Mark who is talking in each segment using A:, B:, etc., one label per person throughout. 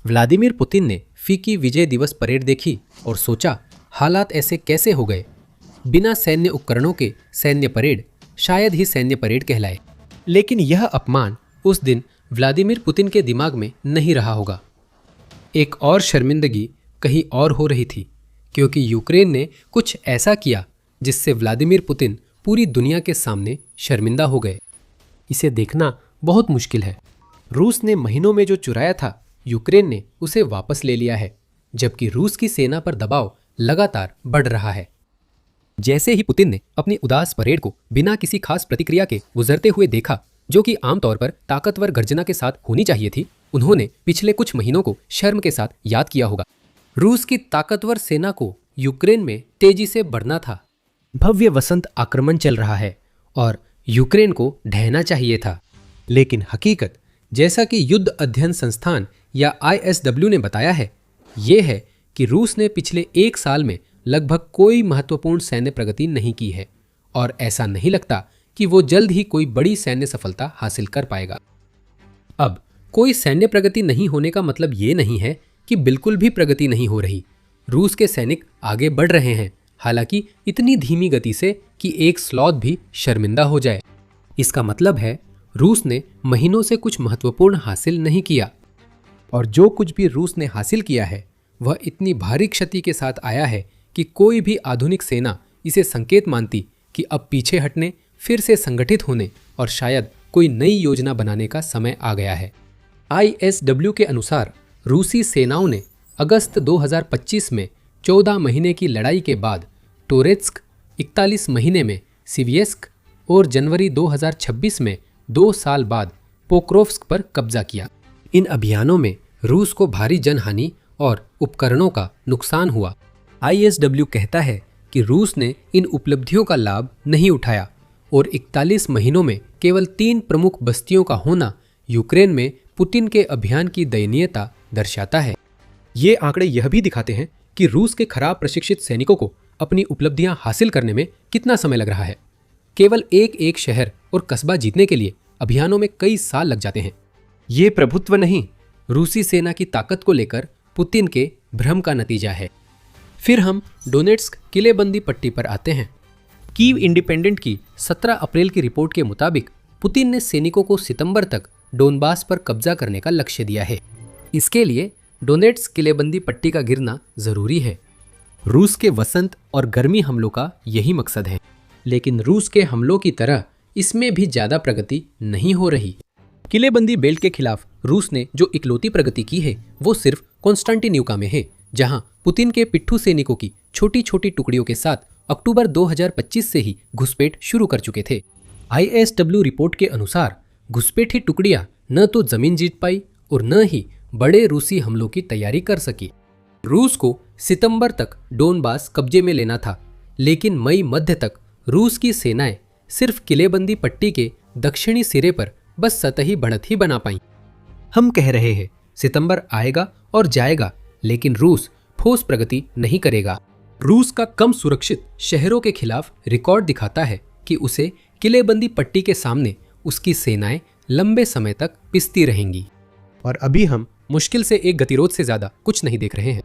A: Vladimir Putin ने फीकी विजय दिवस परेड देखी और सोचा, हालात ऐसे कैसे हो गए। बिना सैन्य उपकरणों के सैन्य परेड शायद ही सैन्य परेड कहलाए। लेकिन यह अपमान उस दिन व्लादिमीर पुतिन के दिमाग में नहीं रहा होगा। एक और शर्मिंदगी कहीं और हो रही थी, क्योंकि यूक्रेन ने कुछ ऐसा किया जिससे व्लादिमीर पुतिन पूरी दुनिया के सामने शर्मिंदा हो गए। इसे देखना बहुत मुश्किल है। रूस ने महीनों में जो चुराया था, यूक्रेन ने उसे वापस ले लिया है, जबकि रूस की सेना पर दबाव लगातार बढ़ रहा है। जैसे ही पुतिन ने अपनी उदास परेड को बिना किसी खास प्रतिक्रिया के गुजरते हुए देखा, जो कि आमतौर पर ताकतवर गर्जना के साथ होनी चाहिए थी, उन्होंने पिछले कुछ महीनों को शर्म के साथ याद किया होगा। रूस की ताकतवर सेना को यूक्रेन में तेजी से बढ़ना था। भव्य वसंत आक्रमण चल रहा है और यूक्रेन को ढहना चाहिए था। लेकिन हकीकत, जैसा कि युद्ध अध्ययन संस्थान या ISW ने बताया है, ये है कि रूस ने पिछले एक साल में लगभग कोई महत्वपूर्ण सैन्य प्रगति नहीं की है और ऐसा नहीं लगता कि वो जल्द ही कोई बड़ी सैन्य सफलता हासिल कर पाएगा। अब कोई सैन्य प्रगति नहीं होने का मतलब ये नहीं है कि बिल्कुल भी प्रगति नहीं हो रही। रूस के सैनिक आगे बढ़ रहे हैं, हालांकि इतनी धीमी गति से कि एक स्लॉथ भी शर्मिंदा हो जाए। इसका मतलब है रूस ने महीनों से कुछ महत्वपूर्ण हासिल नहीं किया, और जो कुछ भी रूस ने हासिल किया है वह इतनी भारी क्षति के साथ आया है कि कोई भी आधुनिक सेना इसे संकेत मानती कि अब पीछे हटने, फिर से संगठित होने और शायद कोई नई योजना बनाने का समय आ गया है। ISW के अनुसार रूसी सेनाओं ने अगस्त 2025 में 14 महीने की लड़ाई के बाद टोरेत्स्क, 41 महीने में सिवियस्क और जनवरी 2026 में 2 साल बाद पोक्रोव्स्क पर कब्जा किया। इन अभियानों में रूस को भारी जनहानि और उपकरणों का नुकसान हुआ। ISW कहता है कि रूस ने इन उपलब्धियों का लाभ नहीं उठाया और 41 महीनों में केवल 3 प्रमुख बस्तियों का होना यूक्रेन में पुतिन के अभियान की दयनीयता दर्शाता है। ये आंकड़े यह भी दिखाते हैं कि रूस के खराब प्रशिक्षित सैनिकों को अपनी उपलब्धियां हासिल करने में कितना समय लग रहा है। केवल एक शहर और कस्बा जीतने के लिए अभियानों में कई साल लग जाते हैं। ये प्रभुत्व नहीं, रूसी सेना की ताकत को लेकर पुतिन के भ्रम का नतीजा है। फिर हम डोनेट्स्क किलेबंदी पट्टी पर आते हैं। कीव इंडिपेंडेंट की 17 अप्रैल की रिपोर्ट के मुताबिक पुतिन ने सैनिकों को सितंबर तक डोनबास पर कब्जा करने का लक्ष्य दिया है। इसके लिए डोनेट्स्क किलेबंदी पट्टी का गिरना जरूरी है। रूस के वसंत और गर्मी हमलों का यही मकसद है, लेकिन रूस के हमलों की तरह इसमें भी ज्यादा प्रगति नहीं हो रही। किलेबंदी बेल्ट के खिलाफ रूस ने जो इकलौती प्रगति की है वो सिर्फ कॉन्स्टेंटिन्यूका में है, जहां पुतिन के पिट्ठू सैनिकों की छोटी छोटी टुकड़ियों के साथ अक्टूबर 2025 से ही घुसपैठ शुरू कर चुके थे। ISW रिपोर्ट के अनुसार घुसपैठी टुकड़ियां न तो जमीन जीत पाई और न ही बड़े रूसी हमलों की तैयारी कर सकी। रूस को सितंबर तक डोनबास कब्जे में लेना था, लेकिन मई मध्य तक रूस की सेनाएं सिर्फ किलेबंदी पट्टी के दक्षिणी सिरे पर बस सतही बढ़त ही बना पाई। हम कह रहे हैं सितंबर आएगा और जाएगा, लेकिन रूस ठोस प्रगति नहीं करेगा। रूस का कम सुरक्षित शहरों के खिलाफ रिकॉर्ड दिखाता है कि उसे किलेबंदी पट्टी के सामने उसकी सेनाएं लंबे समय तक पिसती रहेंगी। और अभी हम मुश्किल से एक गतिरोध से ज्यादा कुछ नहीं देख रहे हैं।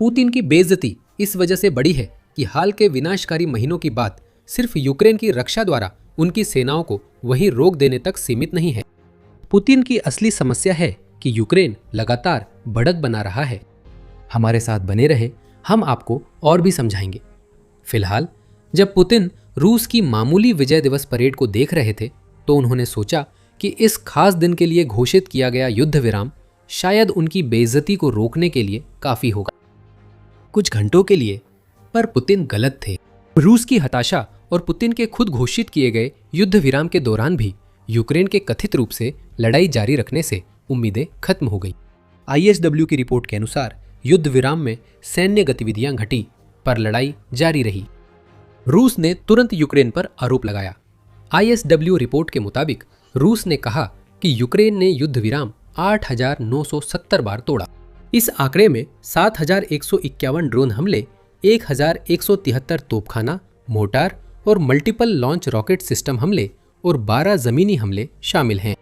A: पुतिन की बेइज्जती इस वजह से बड़ी है कि हाल के विनाशकारी महीनों की बात सिर्फ यूक्रेन की रक्षा द्वारा उनकी सेनाओं को वहीं रोक देने तक सीमित नहीं है। पुतिन की असली समस्या है कि यूक्रेन लगातार बढ़त बना रहा है। हमारे साथ बने रहे, हम आपको और भी समझाएंगे। फिलहाल जब पुतिन रूस की मामूली विजय दिवस परेड को देख रहे थे, तो उन्होंने सोचा कि इस खास दिन के लिए घोषित किया गया युद्ध विराम शायद उनकी बेइज्जती को रोकने के लिए काफी होगा। कुछ घंटों के लिए, पर पुतिन गलत थे। रूस की हताशा और पुतिन के खुद घोषित किए गए युद्ध विराम के दौरान भी यूक्रेन के कथित रूप से लड़ाई जारी रखने से उम्मीदें खत्म हो गई। ISW की रिपोर्ट के अनुसार युद्ध विराम में सैन्य गतिविधियां घटी, पर लड़ाई जारी रही। रूस ने तुरंत यूक्रेन पर आरोप लगाया। ISW रिपोर्ट के मुताबिक रूस ने कहा कि यूक्रेन ने युद्ध विराम 8,970 बार तोड़ा। इस आंकड़े में 7,151 ड्रोन हमले, 1,173 तोपखाना, मोर्टार और मल्टीपल लॉन्च रॉकेट सिस्टम हमले और 12 जमीनी हमले शामिल हैं।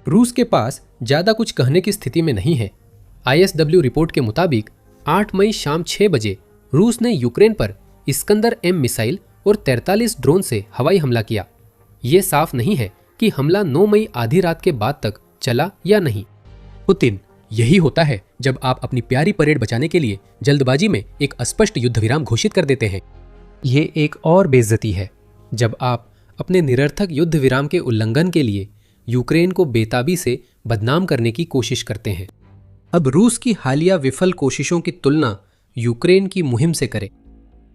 A: रूस के पास ज्यादा कुछ कहने की स्थिति में नहीं है। ISW रिपोर्ट के मुताबिक 8 मई शाम 6 बजे रूस ने यूक्रेन पर इस्कंदर M मिसाइल और 43 ड्रोन से हवाई हमला किया। ये साफ नहीं है कि हमला 9 मई आधी रात के बाद तक चला या नहीं। पुतिन, यही होता है जब आप अपनी प्यारी परेड बचाने के लिए जल्दबाजी में एक अस्पष्ट युद्ध विराम घोषित कर देते हैं। ये एक और बेइज्जती है जब आप अपने निरर्थक युद्ध विराम के उल्लंघन के लिए यूक्रेन को बेताबी से बदनाम करने की कोशिश करते हैं। अब रूस की हालिया विफल कोशिशों की तुलना यूक्रेन की मुहिम से करें।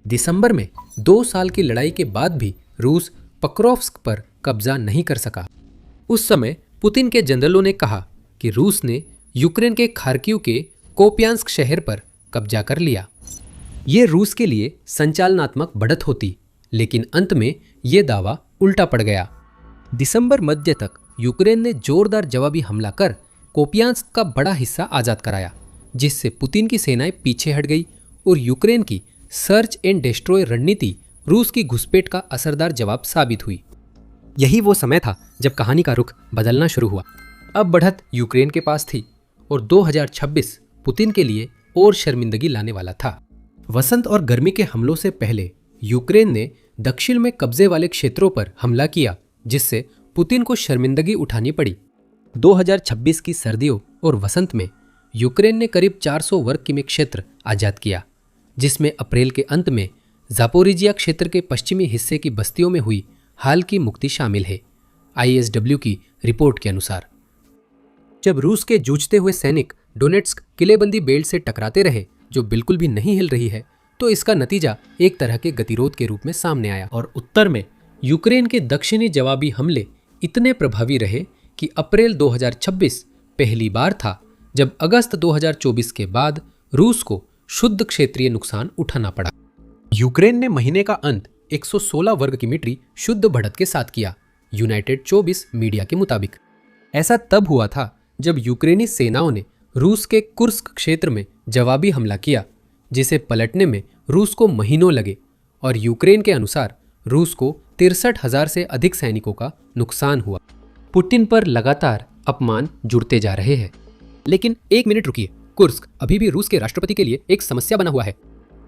A: दिसंबर में 2 साल की लड़ाई के बाद भी रूस पक्रोव्स्क पर कब्जा नहीं कर सका। उस समय पुतिन के जनरलों ने कहा कि रूस ने यूक्रेन के खार्किव के कोपियांस्क शहर पर कब्जा कर लिया। ये रूस के लिए संचालनात्मक बढ़त होती, लेकिन अंत में ये दावा उल्टा पड़ गया। दिसंबर मध्य तक यूक्रेन ने जोरदार जवाबी हमला कर कोपियांस्क का बड़ा हिस्सा आज़ाद कराया, जिससे पुतिन की सेनाएं पीछे हट गई और यूक्रेन की सर्च एंड डिस्ट्रॉय रणनीति रूस की घुसपैठ का असरदार जवाब साबित हुई। यही वो समय था जब कहानी का रुख बदलना शुरू हुआ। अब बढ़त यूक्रेन के पास थी और 2026 पुतिन के लिए और शर्मिंदगी लाने वाला था। वसंत और गर्मी के हमलों से पहले यूक्रेन ने दक्षिण में कब्जे वाले क्षेत्रों पर हमला किया, जिससे पुतिन को शर्मिंदगी उठानी पड़ी। 2026 की सर्दियों और वसंत में यूक्रेन ने करीब 400 वर्ग किमी क्षेत्र आज़ाद किया, जिसमें अप्रैल के अंत में ज़ापोरिजिया क्षेत्र के पश्चिमी हिस्से की बस्तियों में हुई हाल की मुक्ति शामिल है। ISW की रिपोर्ट के अनुसार जब रूस के जूझते हुए सैनिक डोनेट्स्क किलेबंदी बेल्ट से टकराते रहे, जो बिल्कुल भी नहीं हिल रही है, तो इसका नतीजा एक तरह के गतिरोध के रूप में सामने आया और उत्तर में यूक्रेन के दक्षिणी जवाबी हमले इतने प्रभावी रहे कि अप्रैल 2026 पहली बार था जब अगस्त 2024 के बाद रूस को शुद्ध क्षेत्रीय नुकसान उठाना पड़ा। यूक्रेन ने महीने का अंत 116 वर्ग किलोमीटर शुद्ध बढ़त के साथ किया, यूनाइटेड 24 मीडिया के मुताबिक। ऐसा तब हुआ था जब यूक्रेनी सेनाओं ने रूस के कुर्स्क क्षेत्र में जवाबी हमला किया, जिसे पलटने में रूस को महीनों लगे और यूक्रेन के अनुसार रूस को 63,000 से अधिक सैनिकों का नुकसान हुआ। पुतिन पर लगातार अपमान जुड़ते जा रहे हैं। लेकिन एक मिनट रुकिए, कुर्स्क अभी भी रूस के राष्ट्रपति के लिए एक समस्या बना हुआ है।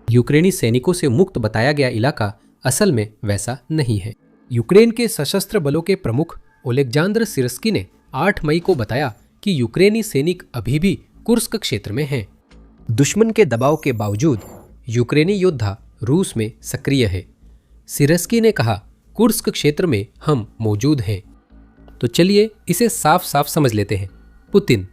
A: यूक्रेनी सैनिकों से मुक्त बताया गया इलाका असल में वैसा नहीं है। यूक्रेन के सशस्त्र बलों के प्रमुख ओलेक्जांद्र सिरस्की ने 8 मई को बताया कि यूक्रेनी सैनिक अभी भी कुर्स्क क्षेत्र में हैं। दुश्मन के दबाव के बावजूद यूक्रेनी योद्धा रूस में सक्रिय है। सिरस्की ने कहा, कुर्स्क क्षेत्र में हम मौजूद हैं। तो चलिए इसे साफ साफ समझ लेते हैं। पुतिन,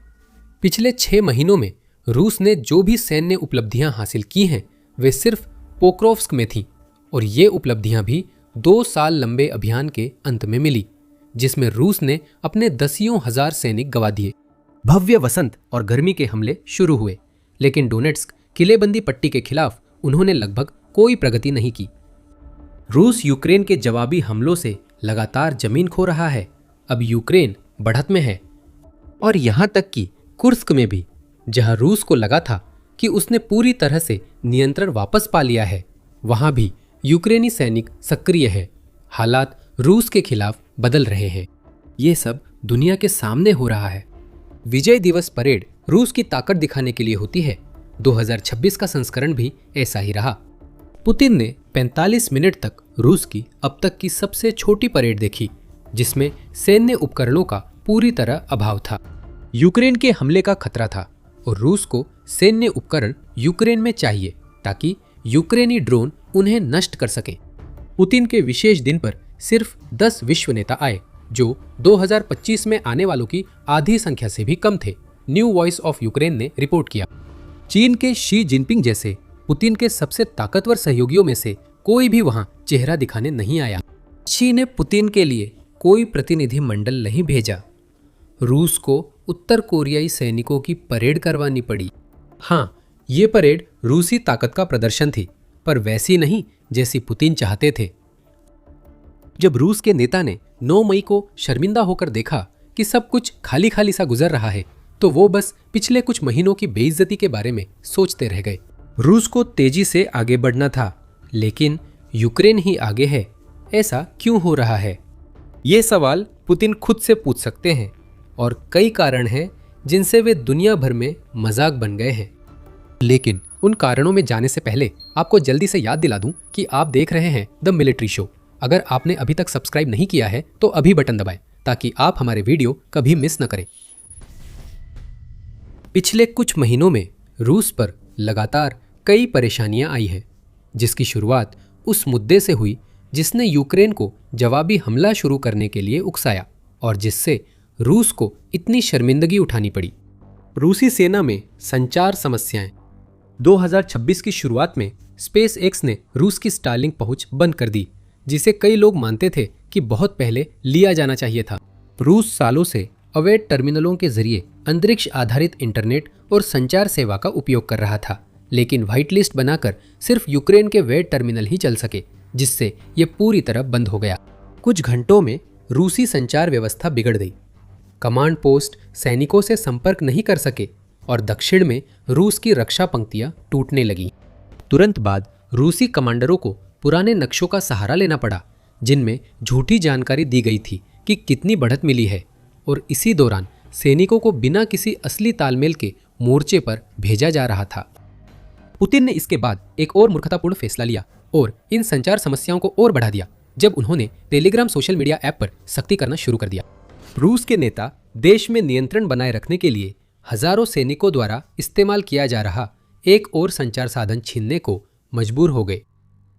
A: पिछले 6 महीनों में रूस ने जो भी सैन्य उपलब्धियां हासिल की हैं, वे सिर्फ पोक्रोव्स्क में थीं और ये उपलब्धियां भी 2 साल लंबे अभियान के अंत में मिली, जिसमें रूस ने अपने दसियों हजार सैनिक गंवा दिए। भव्य वसंत और गर्मी के हमले शुरू हुए, लेकिन डोनेट्स्क किलेबंदी पट्टी के खिलाफ उन्होंने लगभग कोई प्रगति नहीं की। रूस यूक्रेन के जवाबी हमलों से लगातार जमीन खो रहा है। अब यूक्रेन बढ़त में है और यहां तक कि कुर्स्क में भी, जहां रूस को लगा था कि उसने पूरी तरह से नियंत्रण वापस पा लिया है, वहां भी यूक्रेनी सैनिक सक्रिय है। हालात रूस के खिलाफ बदल रहे हैं। ये सब दुनिया के सामने हो रहा है। विजय दिवस परेड रूस की ताकत दिखाने के लिए होती है। 2026 का संस्करण भी ऐसा ही रहा। पुतिन ने 45 मिनट तक रूस की अब तक की सबसे छोटी परेड देखी, जिसमें सैन्य उपकरणों का पूरी तरह अभाव था। यूक्रेन के हमले का खतरा था और रूस को सैन्य उपकरण यूक्रेन में चाहिए ताकि यूक्रेनी ड्रोन उन्हें नष्ट कर सकें। पुतिन के विशेष दिन पर सिर्फ 10 विश्व नेता आए, जो 2025 में आने वालों की आधी संख्या से भी कम थे, न्यू वॉइस ऑफ यूक्रेन ने रिपोर्ट किया। चीन के शी जिनपिंग जैसे पुतिन के सबसे ताकतवर सहयोगियों में से कोई भी वहां चेहरा दिखाने नहीं आया। शी ने पुतिन के लिए कोई प्रतिनिधि मंडल नहीं भेजा। रूस को उत्तर कोरियाई सैनिकों की परेड करवानी पड़ी। हाँ, ये परेड रूसी ताकत का प्रदर्शन थी, पर वैसी नहीं जैसी पुतिन चाहते थे। जब रूस के नेता ने 9 मई को शर्मिंदा होकर देखा कि सब कुछ खाली खाली सा गुजर रहा है, तो वो बस पिछले कुछ महीनों की बेइज्जती के बारे में सोचते रह गए। रूस को तेजी से आगे बढ़ना था, लेकिन यूक्रेन ही आगे है। ऐसा क्यों हो रहा है? ये सवाल पुतिन खुद से पूछ सकते हैं और कई कारण हैं जिनसे वे दुनिया भर में मजाक बन गए हैं। लेकिन उन कारणों में जाने से पहले आपको जल्दी से याद दिला दूं कि आप देख रहे हैं द मिलिट्री शो। अगर आपने अभी तक सब्सक्राइब नहीं किया है तो अभी बटन दबाएं ताकि आप हमारे वीडियो कभी मिस न करें। पिछले कुछ महीनों में रूस पर लगातार कई परेशानियां आई हैं, जिसकी शुरुआत उस मुद्दे से हुई जिसने यूक्रेन को जवाबी हमला शुरू करने के लिए उकसाया और जिससे रूस को इतनी शर्मिंदगी उठानी पड़ी। रूसी सेना में संचार समस्याएं। 2026 की शुरुआत में स्पेस एक्स ने रूस की स्टारलिंक पहुंच बंद कर दी, जिसे कई लोग मानते थे कि बहुत पहले लिया जाना चाहिए था। रूस सालों से अवैध टर्मिनलों के जरिए अंतरिक्ष आधारित इंटरनेट और संचार सेवा का उपयोग कर रहा था, लेकिन व्हाइट लिस्ट बनाकर सिर्फ यूक्रेन के वैध टर्मिनल ही चल सके, जिससे ये पूरी तरह बंद हो गया। कुछ घंटों में रूसी संचार व्यवस्था बिगड़ गई। कमांड पोस्ट सैनिकों से संपर्क नहीं कर सके और दक्षिण में रूस की रक्षा पंक्तियां टूटने लगीं। तुरंत बाद रूसी कमांडरों को पुराने नक्शों का सहारा लेना पड़ा, जिनमें झूठी जानकारी दी गई थी कि कितनी बढ़त मिली है, और इसी दौरान सैनिकों को बिना किसी असली तालमेल के मोर्चे पर भेजा जा रहा था। पुतिन ने इसके बाद एक और मूर्खतापूर्ण फैसला लिया और इन संचार समस्याओं को और बढ़ा दिया जब उन्होंने टेलीग्राम सोशल मीडिया ऐप पर सख्ती करना शुरू कर दिया। रूस के नेता देश में नियंत्रण बनाए रखने के लिए हजारों सैनिकों द्वारा इस्तेमाल किया जा रहा एक और संचार साधन छीनने को मजबूर हो गए।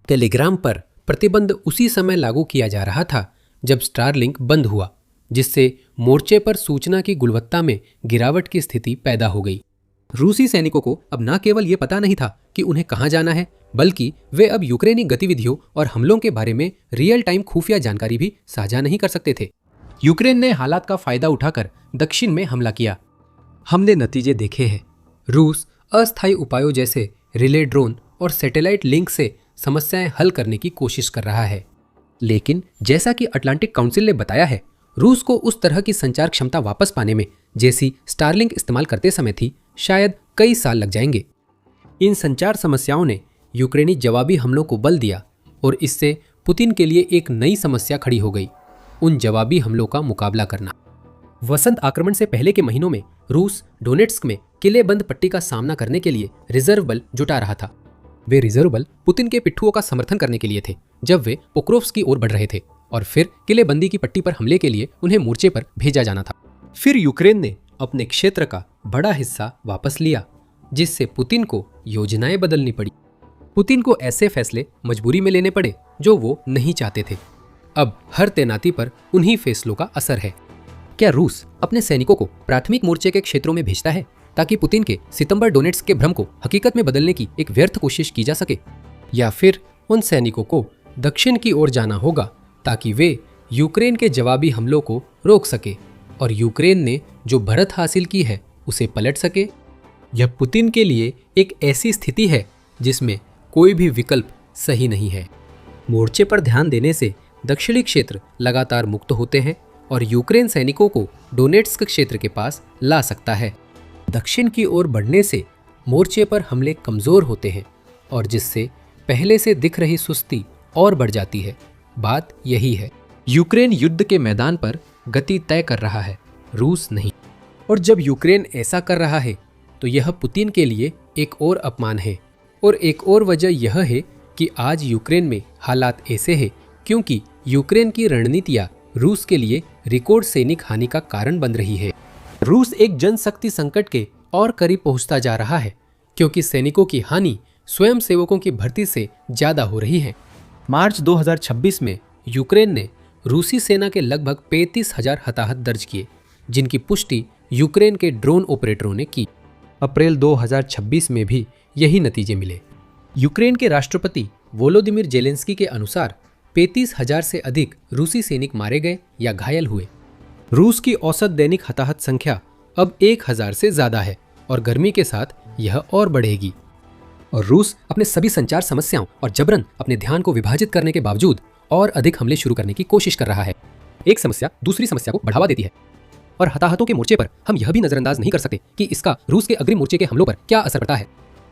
A: टेलीग्राम पर प्रतिबंध उसी समय लागू किया जा रहा था जब स्टारलिंक बंद हुआ, जिससे मोर्चे पर सूचना की गुणवत्ता में गिरावट की स्थिति पैदा हो गई। रूसी सैनिकों को अब न केवल ये पता नहीं था कि उन्हें कहां जाना है, बल्कि वे अब यूक्रेनी गतिविधियों और हमलों के बारे में रियल टाइम खुफिया जानकारी भी साझा नहीं कर सकते थे। यूक्रेन ने हालात का फायदा उठाकर दक्षिण में हमला किया। हमने नतीजे देखे हैं। रूस अस्थायी उपायों जैसे रिले ड्रोन और सैटेलाइट लिंक से समस्याएं हल करने की कोशिश कर रहा है, लेकिन जैसा कि अटलांटिक काउंसिल ने बताया है, रूस को उस तरह की संचार क्षमता वापस पाने में जैसी स्टारलिंक इस्तेमाल करते समय थी, शायद कई साल लग जाएंगे। इन संचार समस्याओं ने यूक्रेनी जवाबी हमलों को बल दिया और इससे पुतिन के लिए एक नई समस्या खड़ी हो गई, उन जवाबी हमलों का मुकाबला करना। वसंत आक्रमण से पहले के महीनों में रूस डोनेट्स्क में किलेबंद पट्टी का सामना करने के लिए रिजर्व बल जुटा रहा था। वे रिजर्व बल पुतिन के पिट्ठुओं का समर्थन करने के लिए थे जब वे पोक्रोव्स्क की ओर बढ़ रहे थे, और फिर किलेबंदी की पट्टी पर हमले के लिए उन्हें मोर्चे पर भेजा जाना था। फिर यूक्रेन ने अपने क्षेत्र का बड़ा हिस्सा वापस लिया, जिससे पुतिन को योजनाएं बदलनी पड़ी। पुतिन को ऐसे फैसले मजबूरी में लेने पड़े जो वो नहीं चाहते थे। अब हर तैनाती पर उन्हीं फैसलों का असर है। क्या रूस अपने सैनिकों को प्राथमिक मोर्चे के क्षेत्रों में भेजता है ताकि पुतिन के सितंबर डोनेट्स्क के भ्रम को हकीकत में बदलने की एक व्यर्थ कोशिश की जा सके, या फिर उन सैनिकों को दक्षिण की ओर जाना होगा ताकि वे यूक्रेन के जवाबी हमलों को रोक सके और यूक्रेन ने जो बढ़त हासिल की है उसे पलट सके? यह पुतिन के लिए एक ऐसी स्थिति है जिसमें कोई भी विकल्प सही नहीं है। मोर्चे पर ध्यान देने से दक्षिणी क्षेत्र लगातार मुक्त होते हैं और यूक्रेन सैनिकों को डोनेट्स्क क्षेत्र के पास ला सकता है। दक्षिण की ओर बढ़ने से मोर्चे पर हमले कमजोर होते हैं और जिससे पहले से दिख रही सुस्ती और बढ़ जाती है। बात यही है, यूक्रेन युद्ध के मैदान पर गति तय कर रहा है, रूस नहीं। और जब यूक्रेन ऐसा कर रहा है तो यह पुतिन के लिए एक और अपमान है। और एक और वजह यह है कि आज यूक्रेन में हालात ऐसे हैं क्योंकि यूक्रेन की रणनीतियां रूस के लिए रिकॉर्ड सैनिक हानि का कारण बन रही है। रूस एक जनशक्ति संकट के और करीब पहुंचता जा रहा है क्योंकि सैनिकों की हानि स्वयं सेवकों की भर्ती से ज्यादा हो रही है। मार्च 2026 में यूक्रेन ने रूसी सेना के लगभग 35,000 हताहत दर्ज किए, जिनकी पुष्टि यूक्रेन के ड्रोन ऑपरेटरों ने की। अप्रैल 2026 में भी यही नतीजे मिले। यूक्रेन के राष्ट्रपति वोलोदिमीर जेलेंस्की के अनुसार 35,000 से अधिक रूसी सैनिक मारे गए या घायल हुए। रूस की औसत दैनिक हताहत संख्या अब 1,000 से ज्यादा है और गर्मी के साथ यह और बढ़ेगी। और रूस अपने सभी संचार समस्याओं और जबरन अपने ध्यान को विभाजित करने के बावजूद और अधिक हमले शुरू करने की कोशिश कर रहा है। एक समस्या दूसरी समस्या को बढ़ावा देती है और हताहतों के मोर्चे पर हम यह भी नजरअंदाज नहीं कर सकते कि इसका रूस के अग्रिम मोर्चे के हमलों पर क्या असर पड़ता है।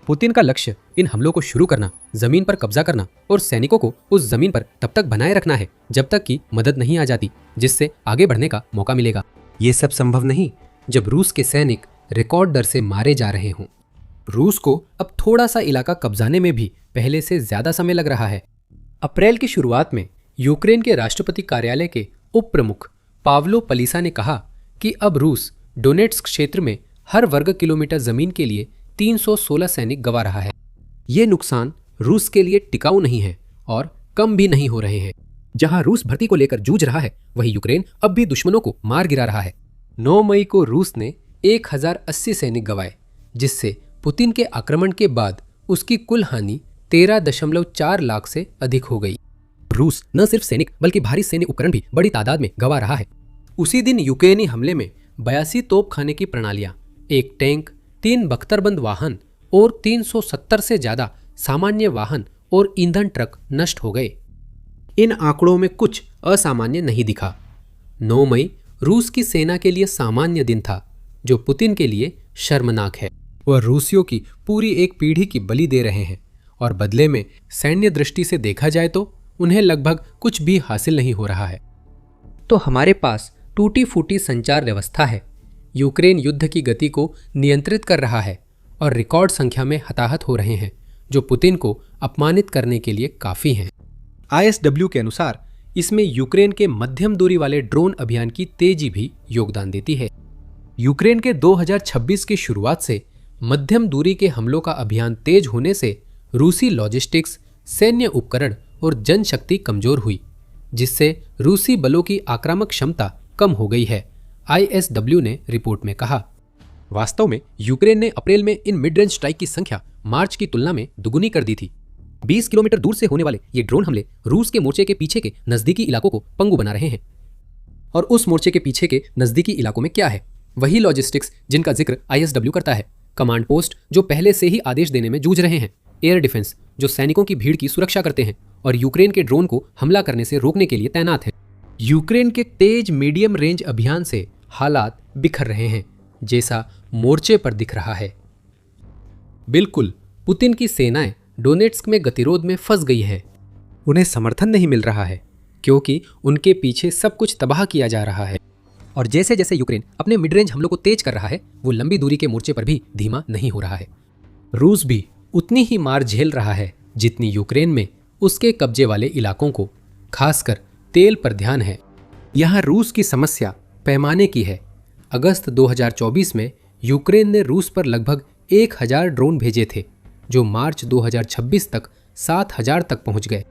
A: पुतिन का लक्ष्य इन हमलों को शुरू करना, जमीन पर कब्जा करना और सैनिकों को उस जमीन पर तब तक बनाए रखना है जब तक कि मदद नहीं आ जाती जिससे आगे बढ़ने का मौका मिलेगा। ये सब संभव नहीं जब रूस के सैनिक रिकॉर्ड दर से मारे जा रहे हों। रूस को अब थोड़ा सा इलाका कब्जाने में भी पहले से ज्यादा समय लग रहा है। अप्रैल की शुरुआत में यूक्रेन के राष्ट्रपति कार्यालय के उप प्रमुख पावलो पलीसा ने कहा कि अब रूस डोनेट्स्क क्षेत्र में हर वर्ग किलोमीटर जमीन के लिए 316 सैनिक गंवा रहा है। ये नुकसान रूस के लिए टिकाऊ नहीं है और कम भी नहीं हो रहे हैं। जहां रूस भर्ती को लेकर जूझ रहा है, वहीं यूक्रेन अब भी दुश्मनों को मार गिरा रहा है। 9 मई को रूस ने 1080 सैनिक गंवाए, जिससे पुतिन के आक्रमण के बाद उसकी कुल हानि 13.4 लाख से अधिक हो गई। रूस न सिर्फ सैनिक बल्कि भारी सैन्य उपकरण भी बड़ी तादाद में गंवा रहा है। उसी दिन यूक्रेनी हमले में 82 तोपखाने की प्रणालियां, एक टैंक, 3 बख्तरबंद वाहन और 370 से ज्यादा सामान्य वाहन और ईंधन ट्रक नष्ट हो गए। इन आंकड़ों में कुछ असामान्य नहीं दिखा। 9 मई रूस की सेना के लिए सामान्य दिन था, जो पुतिन के लिए शर्मनाक है। वह रूसियों की पूरी एक पीढ़ी की बलि दे रहे हैं और बदले में सैन्य दृष्टि से देखा जाए तो उन्हें लगभग कुछ भी हासिल नहीं हो रहा है। तो हमारे पास टूटी फूटी संचार व्यवस्था है, यूक्रेन युद्ध की गति को नियंत्रित कर रहा है और रिकॉर्ड संख्या में हताहत हो रहे हैं, जो पुतिन को अपमानित करने के लिए काफी हैं। ISW के अनुसार इसमें यूक्रेन के मध्यम दूरी वाले ड्रोन अभियान की तेजी भी योगदान देती है। यूक्रेन के 2026 की शुरुआत से मध्यम दूरी के हमलों का अभियान तेज होने से रूसी लॉजिस्टिक्स, सैन्य उपकरण और जनशक्ति कमजोर हुई, जिससे रूसी बलों की आक्रामक क्षमता कम हो गई है, ISW ने रिपोर्ट में कहा। वास्तव में यूक्रेन ने अप्रैल में इन मिड रेंज स्ट्राइक की संख्या मार्च की तुलना में दुगुनी कर दी थी। 20 किलोमीटर दूर से होने वाले ये ड्रोन हमले रूस के मोर्चे के पीछे के नजदीकी इलाकों को पंगु बना रहे हैं। और उस मोर्चे के पीछे के नजदीकी इलाकों में क्या है? वही लॉजिस्टिक्स जिनका जिक्र ISW करता है, कमांड पोस्ट जो पहले से ही आदेश देने में जूझ रहे हैं, एयर डिफेंस जो सैनिकों की भीड़ की सुरक्षा करते हैं और यूक्रेन के ड्रोन को हमला करने से रोकने के लिए तैनात है। यूक्रेन के तेज मीडियम रेंज अभियान से हालात बिखर रहे हैं, जैसा मोर्चे पर दिख रहा है। बिल्कुल, पुतिन की सेनाएं डोनेट्स्क में गतिरोध में फंस गई है। उन्हें समर्थन नहीं मिल रहा है क्योंकि उनके पीछे सब कुछ तबाह किया जा रहा है। और जैसे जैसे यूक्रेन अपने मिड रेंज हमलों को तेज कर रहा है, वो लंबी दूरी के मोर्चे पर भी धीमा नहीं हो रहा है। रूस भी उतनी ही मार झेल रहा है जितनी यूक्रेन में उसके कब्जे वाले इलाकों को, खासकर तेल पर ध्यान है। यहाँ रूस की समस्या पैमाने की है। अगस्त 2024 में यूक्रेन ने रूस पर लगभग 1000 ड्रोन भेजे थे, जो मार्च 2026 तक 7000 तक पहुंच गए।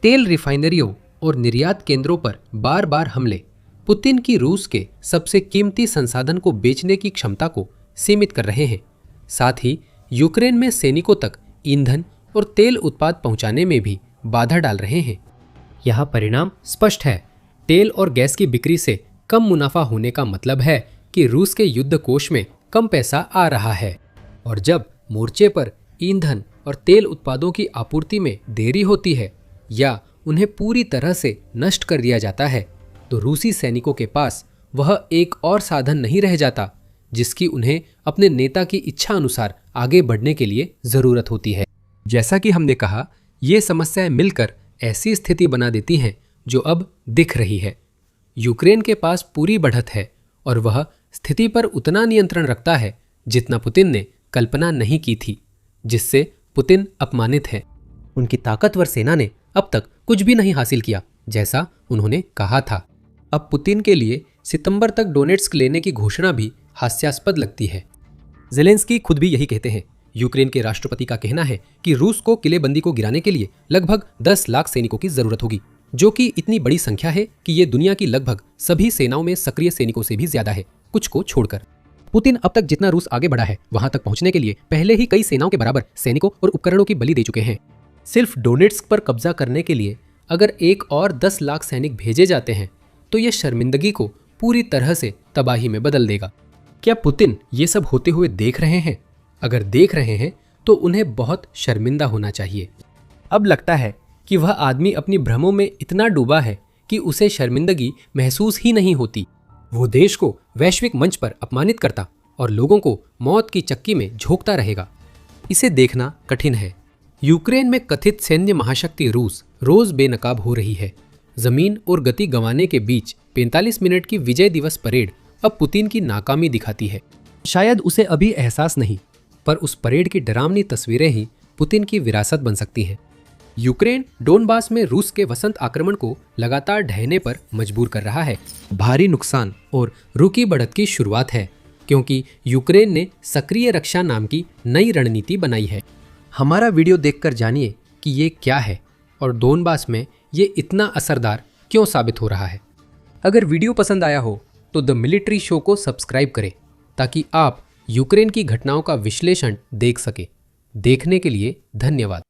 A: तेल रिफाइनरियों और निर्यात केंद्रों पर बार बार हमले पुतिन की रूस के सबसे कीमती संसाधन को बेचने की क्षमता को सीमित कर रहे हैं। साथ ही यूक्रेन में सैनिकों तक ईंधन और तेल उत्पाद पहुंचाने में भी बाधा डाल रहे हैं। यह परिणाम स्पष्ट है। तेल और गैस की बिक्री से कम मुनाफा होने का मतलब है कि रूस के युद्ध कोष में कम पैसा आ रहा है, और जब मोर्चे पर ईंधन और तेल उत्पादों की आपूर्ति में देरी होती है या उन्हें पूरी तरह से नष्ट कर दिया जाता है, तो रूसी सैनिकों के पास वह एक और साधन नहीं रह जाता जिसकी उन्हें अपने नेता की इच्छा अनुसार आगे बढ़ने के लिए जरूरत होती है। जैसा कि हमने कहा, ये समस्याएं मिलकर ऐसी स्थिति बना देती हैं जो अब दिख रही है। यूक्रेन के पास पूरी बढ़त है और वह स्थिति पर उतना नियंत्रण रखता है जितना पुतिन ने कल्पना नहीं की थी, जिससे पुतिन अपमानित है। उनकी ताकतवर सेना ने अब तक कुछ भी नहीं हासिल किया, जैसा उन्होंने कहा था। अब पुतिन के लिए सितंबर तक डोनेट्स्क लेने की घोषणा भी हास्यास्पद लगती है। ज़ेलेंस्की खुद भी यही कहते हैं। यूक्रेन के राष्ट्रपति का कहना है कि रूस को किलेबंदी को गिराने के लिए लगभग 10 लाख सैनिकों की जरूरत होगी, जो कि इतनी बड़ी संख्या है कि ये दुनिया की लगभग सभी सेनाओं में सक्रिय सैनिकों से भी ज्यादा है, कुछ को छोड़कर। पुतिन अब तक जितना रूस आगे बढ़ा है, वहां तक पहुंचने के लिए पहले ही कई सेनाओं के बराबर सैनिकों और उपकरणों की बलि दे चुके हैं। सिर्फ डोनेट्स्क पर कब्जा करने के लिए अगर एक और 10 लाख सैनिक भेजे जाते हैं तो यह शर्मिंदगी को पूरी तरह से तबाही में बदल देगा। क्या पुतिन ये सब होते हुए देख रहे हैं? अगर देख रहे हैं तो उन्हें बहुत शर्मिंदा होना चाहिए। अब लगता है कि वह आदमी अपनी भ्रमों में इतना डूबा है कि उसे शर्मिंदगी महसूस ही नहीं होती। वो देश को वैश्विक मंच पर अपमानित करता और लोगों को मौत की चक्की में झोंकता रहेगा। इसे देखना कठिन है। यूक्रेन में कथित सैन्य महाशक्ति रूस रोज बेनकाब हो रही है। जमीन और गति गंवाने के बीच 45 मिनट की विजय दिवस परेड अब पुतिन की नाकामी दिखाती है। शायद उसे अभी एहसास नहीं, पर उस परेड की डरावनी तस्वीरें ही पुतिन की विरासत बन सकती हैं। यूक्रेन डोनबास में रूस के वसंत आक्रमण को लगातार ढहने पर मजबूर कर रहा है। भारी नुकसान और रुकी बढ़त की शुरुआत है, क्योंकि यूक्रेन ने सक्रिय रक्षा नाम की नई रणनीति बनाई है। हमारा वीडियो देखकर जानिए कि ये क्या है और डोनबास में ये इतना असरदार क्यों साबित हो रहा है। अगर वीडियो पसंद आया हो तो द मिलिट्री शो को सब्सक्राइब करें, ताकि आप यूक्रेन की घटनाओं का विश्लेषण देख सकें। देखने के लिए धन्यवाद।